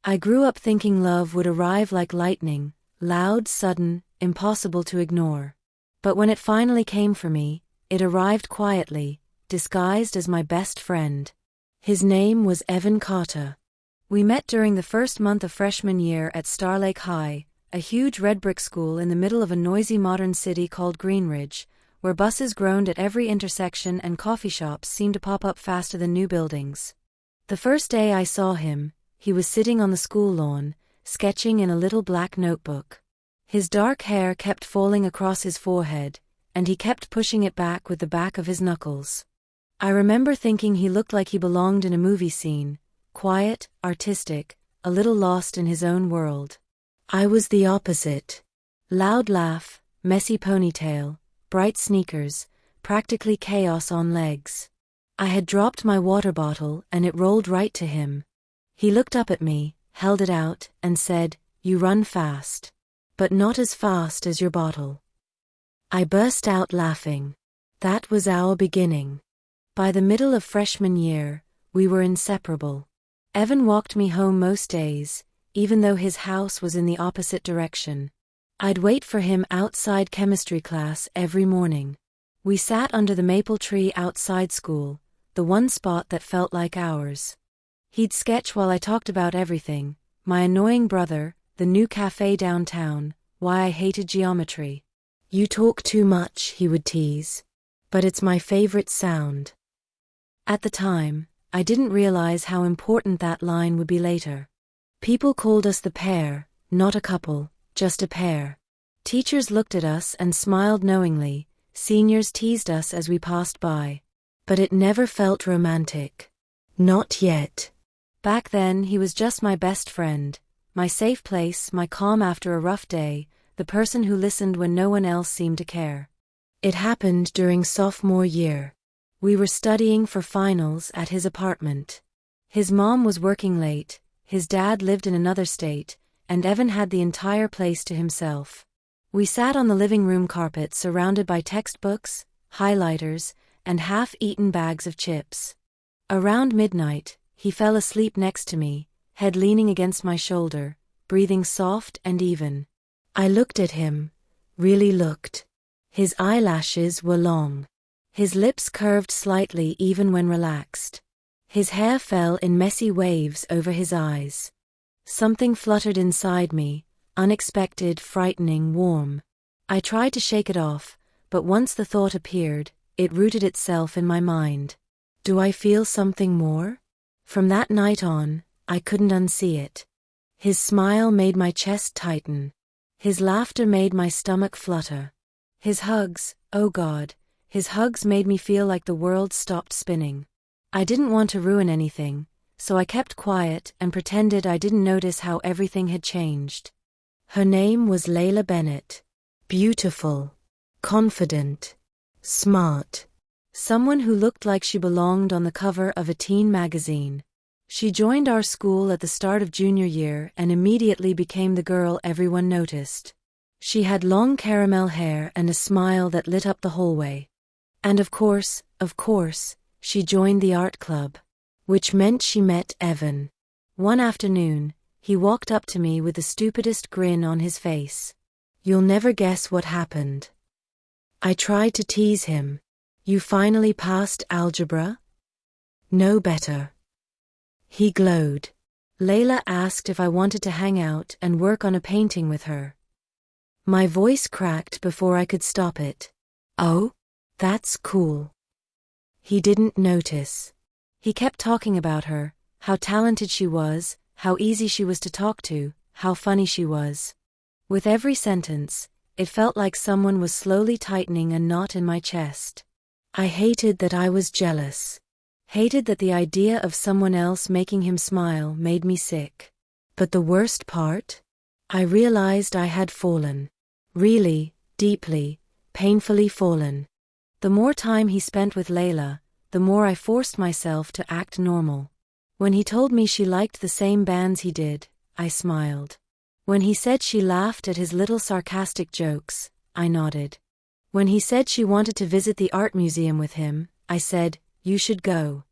I grew up thinking love would arrive like lightning, loud, sudden, impossible to ignore. But when it finally came for me, it arrived quietly, disguised as my best friend. His name was Evan Carter. We met during the first month of freshman year at Starlake High, a huge red brick school in the middle of a noisy modern city called Greenridge, where buses groaned at every intersection and coffee shops seemed to pop up faster than new buildings. The first day I saw him, he was sitting on the school lawn, sketching in a little black notebook. His dark hair kept falling across his forehead, and he kept pushing it back with the back of his knuckles. I remember thinking he looked like he belonged in a movie scene, quiet, artistic, a little lost in his own world. I was the opposite. Loud laugh, messy ponytail, bright sneakers, practically chaos on legs. I had dropped my water bottle and it rolled right to him. He looked up at me, held it out, and said, "You run fast. But not as fast as your bottle." I burst out laughing. That was our beginning. By the middle of freshman year, we were inseparable. Evan walked me home most days, even though his house was in the opposite direction. I'd wait for him outside chemistry class every morning. We sat under the maple tree outside school, the one spot that felt like ours. He'd sketch while I talked about everything, my annoying brother, the new cafe downtown, why I hated geometry. "You talk too much," he would tease. "But it's my favorite sound." At the time, I didn't realize how important that line would be later. People called us the pair, not a couple, just a pair. Teachers looked at us and smiled knowingly, seniors teased us as we passed by. But it never felt romantic. Not yet. Back then he was just my best friend, my safe place, my calm after a rough day, the person who listened when no one else seemed to care. It happened during sophomore year. We were studying for finals at his apartment. His mom was working late, his dad lived in another state, and Evan had the entire place to himself. We sat on the living room carpet surrounded by textbooks, highlighters, and half-eaten bags of chips. Around midnight, he fell asleep next to me, head leaning against my shoulder, breathing soft and even. I looked at him, really looked. His eyelashes were long. His lips curved slightly even when relaxed. His hair fell in messy waves over his eyes. Something fluttered inside me, unexpected, frightening, warm. I tried to shake it off, but once the thought appeared, it rooted itself in my mind. Do I feel something more? From that night on, I couldn't unsee it. His smile made my chest tighten. His laughter made my stomach flutter. His hugs, oh God, his hugs made me feel like the world stopped spinning. I didn't want to ruin anything, so I kept quiet and pretended I didn't notice how everything had changed. Her name was Layla Bennett. Beautiful, confident, smart. Someone who looked like she belonged on the cover of a teen magazine. She joined our school at the start of junior year and immediately became the girl everyone noticed. She had long caramel hair and a smile that lit up the hallway. And of course, she joined the art club. Which meant she met Evan. One afternoon, he walked up to me with the stupidest grin on his face. "You'll never guess what happened." I tried to tease him. "You finally passed algebra?" "No better." He glowed. Layla asked if I wanted to hang out and work on a painting with her. My voice cracked before I could stop it. "Oh? That's cool." He didn't notice. He kept talking about her, how talented she was, how easy she was to talk to, how funny she was. With every sentence, it felt like someone was slowly tightening a knot in my chest. I hated that I was jealous. Hated that the idea of someone else making him smile made me sick. But the worst part? I realized I had fallen. Really, deeply, painfully fallen. The more time he spent with Layla, the more I forced myself to act normal. When he told me she liked the same bands he did, I smiled. When he said she laughed at his little sarcastic jokes, I nodded. When he said she wanted to visit the art museum with him, I said, "You should go."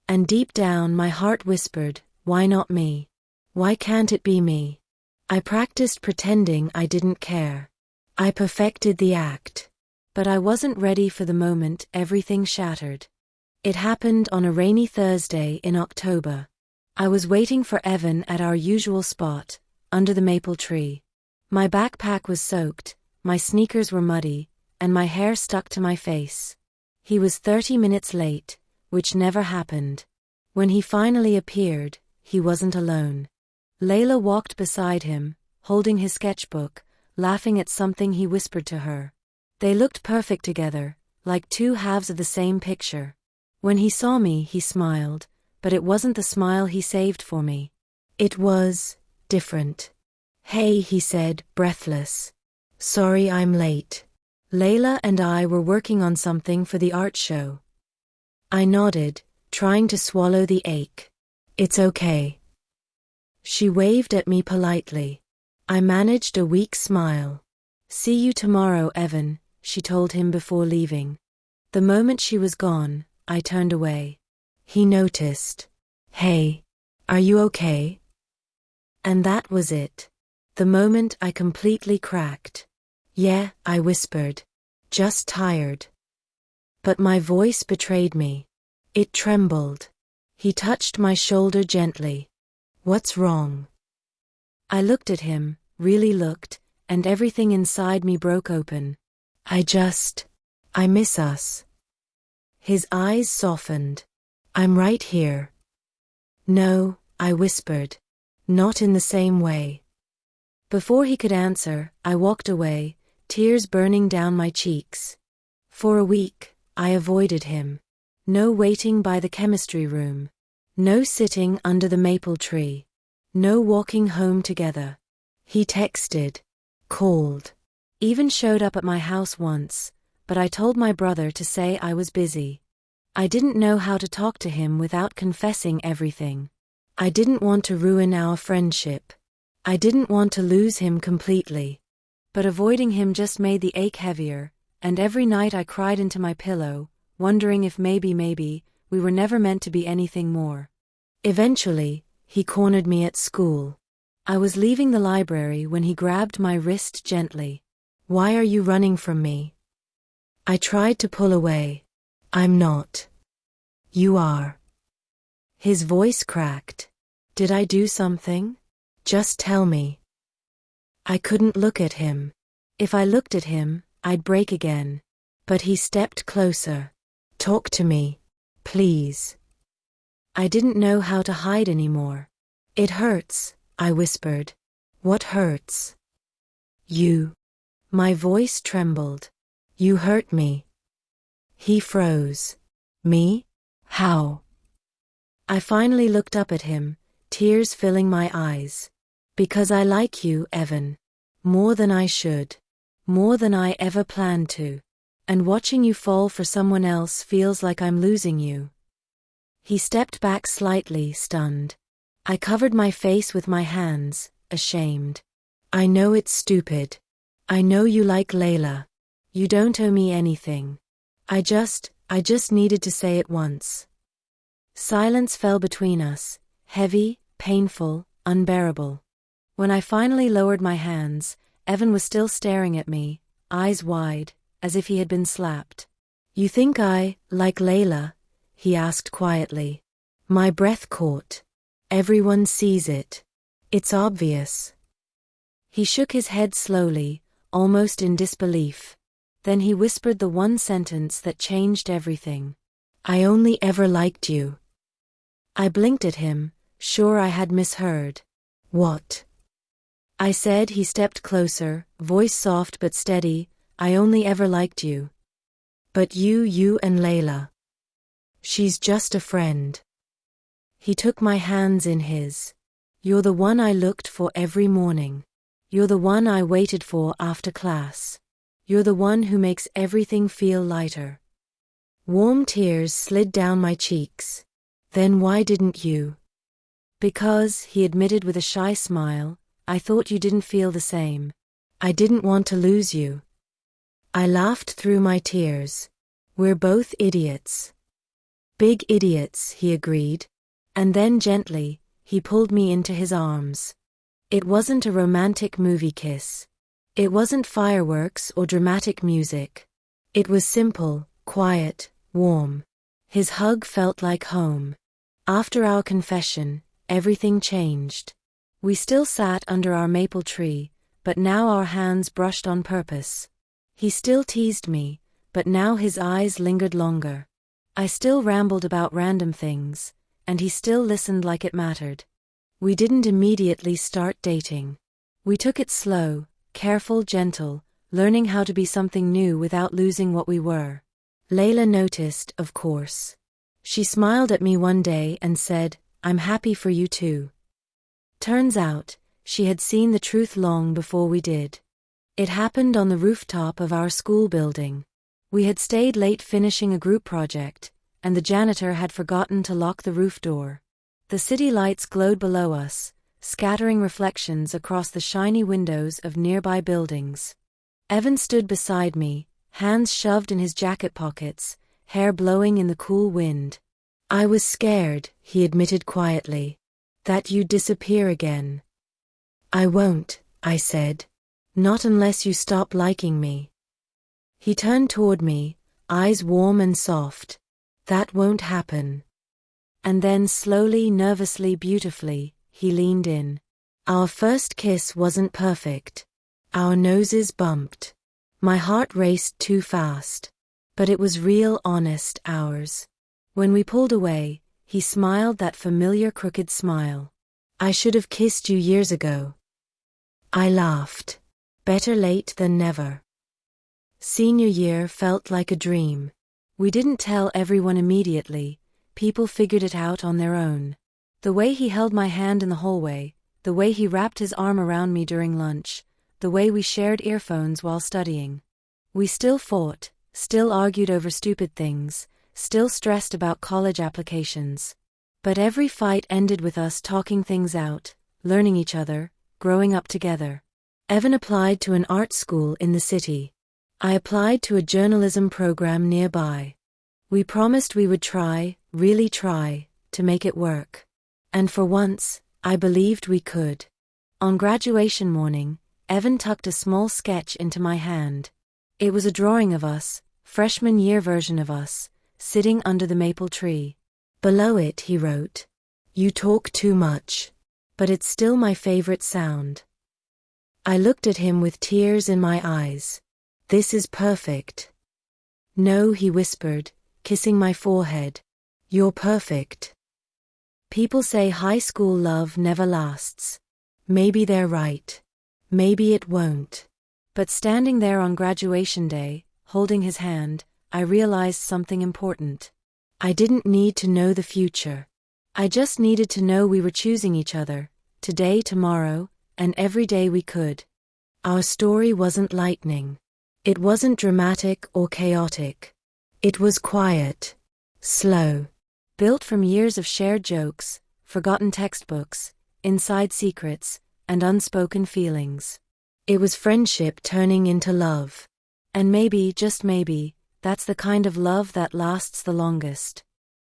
And deep down my heart whispered, "Why not me?" Why can't it be me? I practiced pretending I didn't care. I perfected the act. But I wasn't ready for the moment everything shattered. It happened on a rainy Thursday in October. I was waiting for Evan at our usual spot, under the maple tree. My backpack was soaked, my sneakers were muddy, and my hair stuck to my face. He was 30 minutes late, which never happened. When he finally appeared, he wasn't alone. Layla walked beside him, holding his sketchbook, laughing at something he whispered to her. They looked perfect together, like two halves of the same picture. When he saw me, he smiled, but it wasn't the smile he saved for me. It was different. Hey, he said, breathless. Sorry I'm late. Layla and I were working on something for the art show. I nodded, trying to swallow the ache. It's okay. She waved at me politely. I managed a weak smile. See you tomorrow, Evan, she told him before leaving. The moment she was gone, I turned away. He noticed. Hey, are you okay? And that was it. The moment I completely cracked. Yeah, I whispered. Just tired. But my voice betrayed me. It trembled. He touched my shoulder gently. What's wrong? I looked at him, really looked, and everything inside me broke open. I miss us. His eyes softened. I'm right here. No, I whispered. Not in the same way. Before he could answer, I walked away, tears burning down my cheeks. For a week, I avoided him. No waiting by the chemistry room. No sitting under the maple tree. No walking home together. He texted, called, even showed up at my house once, but I told my brother to say I was busy. I didn't know how to talk to him without confessing everything. I didn't want to ruin our friendship. I didn't want to lose him completely. But avoiding him just made the ache heavier, and every night I cried into my pillow, wondering if maybe, we were never meant to be anything more. Eventually, he cornered me at school. I was leaving the library when he grabbed my wrist gently. Why are you running from me? I tried to pull away. I'm not. You are. His voice cracked. Did I do something? Just tell me. I couldn't look at him. If I looked at him, I'd break again. But he stepped closer. Talk to me, please. I didn't know how to hide anymore. It hurts, I whispered. What hurts? You. My voice trembled. You hurt me. He froze. Me? How? I finally looked up at him, tears filling my eyes. Because I like you, Evan. More than I should. More than I ever planned to. And watching you fall for someone else feels like I'm losing you. He stepped back slightly, stunned. I covered my face with my hands, ashamed. I know it's stupid. I know you like Layla. You don't owe me anything. I just needed to say it once. Silence fell between us, heavy, painful, unbearable. When I finally lowered my hands, Evan was still staring at me, eyes wide, as if he had been slapped. You think I like Layla? He asked quietly. My breath caught. Everyone sees it. It's obvious. He shook his head slowly, almost in disbelief. Then he whispered the one sentence that changed everything. I only ever liked you. I blinked at him, sure I had misheard. What? I said. He stepped closer, voice soft but steady. I only ever liked you. But you and Layla. She's just a friend. He took my hands in his. You're the one I looked for every morning. You're the one I waited for after class. You're the one who makes everything feel lighter. Warm tears slid down my cheeks. Then why didn't you? Because, he admitted with a shy smile, I thought you didn't feel the same. I didn't want to lose you. I laughed through my tears. We're both idiots. Big idiots, he agreed. And then gently, he pulled me into his arms. It wasn't a romantic movie kiss. It wasn't fireworks or dramatic music. It was simple, quiet, warm. His hug felt like home. After our confession, everything changed. We still sat under our maple tree, but now our hands brushed on purpose. He still teased me, but now his eyes lingered longer. I still rambled about random things, and he still listened like it mattered. We didn't immediately start dating. We took it slow, careful, gentle, learning how to be something new without losing what we were. Layla noticed, of course. She smiled at me one day and said, "I'm happy for you too." Turns out, she had seen the truth long before we did. It happened on the rooftop of our school building. We had stayed late finishing a group project, and the janitor had forgotten to lock the roof door. The city lights glowed below us, scattering reflections across the shiny windows of nearby buildings. Evan stood beside me, hands shoved in his jacket pockets, hair blowing in the cool wind. "I was scared," he admitted quietly, "that you'd disappear again." "I won't," I said. "Not unless you stop liking me." He turned toward me, eyes warm and soft. "That won't happen." And then slowly, nervously, beautifully, he leaned in. Our first kiss wasn't perfect. Our noses bumped. My heart raced too fast. But it was real, honest, ours. When we pulled away, he smiled that familiar crooked smile. "I should have kissed you years ago." I laughed. Better late than never. Senior year felt like a dream. We didn't tell everyone immediately. People figured it out on their own. The way he held my hand in the hallway, the way he wrapped his arm around me during lunch, the way we shared earphones while studying. We still fought, still argued over stupid things, still stressed about college applications. But every fight ended with us talking things out, learning each other, growing up together. Evan applied to an art school in the city. I applied to a journalism program nearby. We promised we would try, really try, to make it work. And for once, I believed we could. On graduation morning, Evan tucked a small sketch into my hand. It was a drawing of us, freshman year version of us, sitting under the maple tree. Below it he wrote, "You talk too much. But it's still my favorite sound." I looked at him with tears in my eyes. "This is perfect." "No," he whispered, kissing my forehead. "You're perfect." People say high school love never lasts. Maybe they're right. Maybe it won't. But standing there on graduation day, holding his hand, I realized something important. I didn't need to know the future. I just needed to know we were choosing each other, today, tomorrow, and every day we could. Our story wasn't lightning. It wasn't dramatic or chaotic. It was quiet, slow, built from years of shared jokes, forgotten textbooks, inside secrets, and unspoken feelings. It was friendship turning into love. And maybe, just maybe, that's the kind of love that lasts the longest.